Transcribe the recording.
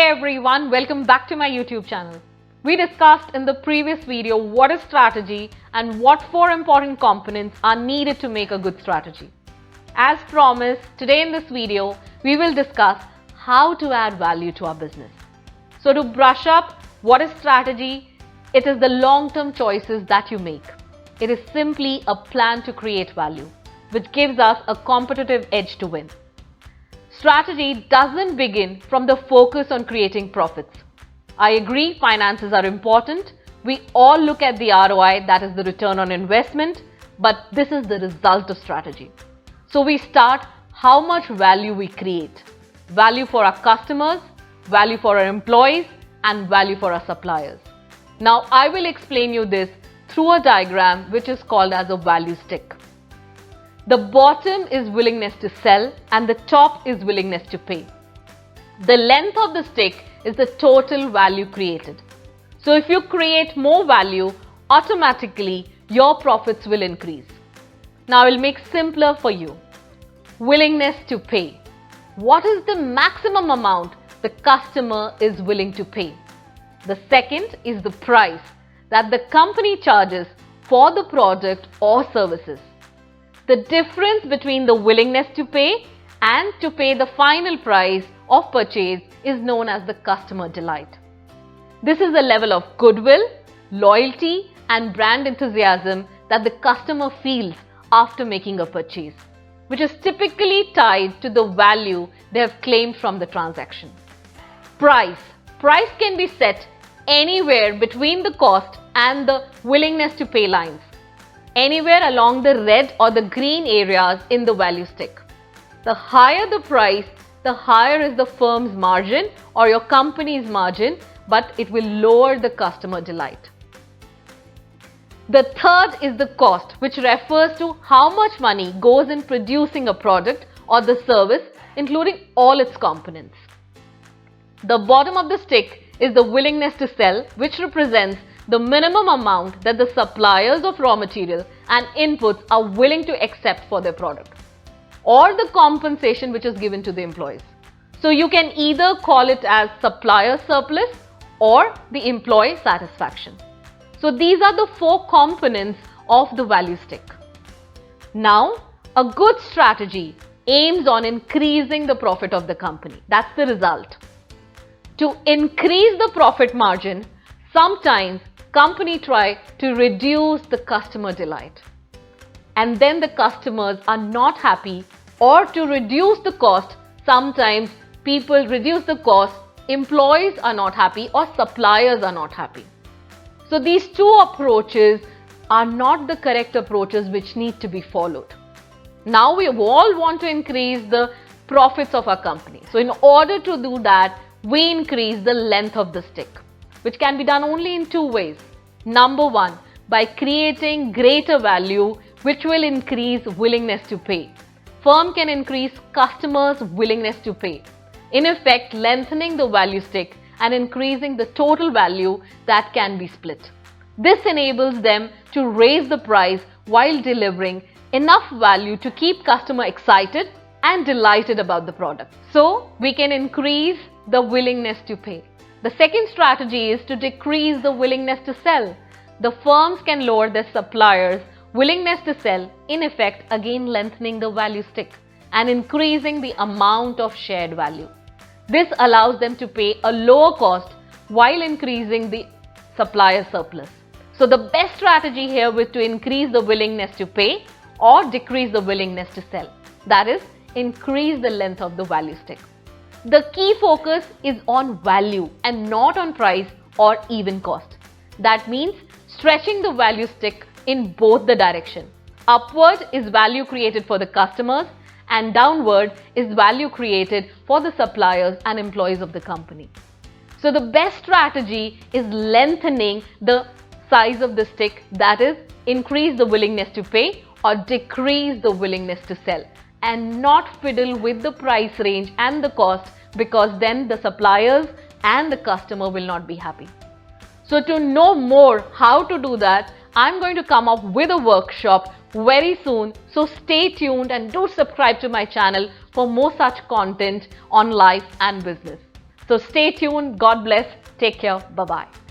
everyone, welcome back to my YouTube channel. We discussed in the previous video what is strategy and what 4 important components are needed to make a good strategy. As promised, today in this video, we will discuss how to add value to our business. So to brush up what is strategy, it is the long-term choices that you make. It is simply a plan to create value, which gives us a competitive edge to win. Strategy doesn't begin from the focus on creating profits. I agree, finances are important. We all look at the ROI, that is the return on investment, but this is the result of strategy. So we start how much value we create. Value for our customers, value for our employees, and value for our suppliers. Now I will explain you this through a diagram which is called as a value stick. The bottom is willingness to sell and the top is willingness to pay. The length of the stick is the total value created. So if you create more value, automatically your profits will increase. Now I will make simpler for you. Willingness to pay. What is the maximum amount the customer is willing to pay? The second is the price that the company charges for the product or services. The difference between the willingness to pay and to pay the final price of purchase is known as the customer delight. This is the level of goodwill, loyalty, and brand enthusiasm that the customer feels after making a purchase, which is typically tied to the value they have claimed from the transaction. Price. Price can be set anywhere between the cost and the willingness to pay lines, anywhere along the red or the green areas in the value stick. The higher the price, the higher is the firm's margin or your company's margin, but it will lower the customer delight. The third is the cost, which refers to how much money goes in producing a product or the service, including all its components. The bottom of the stick is the willingness to sell, which represents the minimum amount that the suppliers of raw material and inputs are willing to accept for their product, or the compensation which is given to the employees. So you can either call it as supplier surplus or the employee satisfaction. So these are the 4 components of the value stick. Now, a good strategy aims on increasing the profit of the company. That's the result. To increase the profit margin, sometimes company try to reduce the customer delight, and then the customers are not happy, or to reduce the cost, sometimes people reduce the cost, employees are not happy or suppliers are not happy. So these 2 approaches are not the correct approaches which need to be followed. Now we all want to increase the profits of our company. So in order to do that, we increase the length of the stick, which can be done only in 2 ways. Number 1, by creating greater value, which will increase willingness to pay. Firm can increase customers' willingness to pay, in effect lengthening the value stick and increasing the total value that can be split. This enables them to raise the price while delivering enough value to keep customer excited and delighted about the product. So we can increase the willingness to pay. The second strategy is to decrease the willingness to sell. The firms can lower their suppliers' willingness to sell, in effect again lengthening the value stick and increasing the amount of shared value. This allows them to pay a lower cost while increasing the supplier surplus. So the best strategy here is to increase the willingness to pay or decrease the willingness to sell. That is, increase the length of the value stick. The key focus is on value and not on price or even cost. That means stretching the value stick in both the direction. Upward is value created for the customers and downward is value created for the suppliers and employees of the company. So the best strategy is lengthening the size of the stick, that is, increase the willingness to pay or decrease the willingness to sell, and not fiddle with the price range and the cost, because then the suppliers and the customer will not be happy. So to know more how to do that, I'm going to come up with a workshop very soon. So stay tuned and do subscribe to my channel for more such content on life and business. So stay tuned. God bless. Take care. Bye-bye.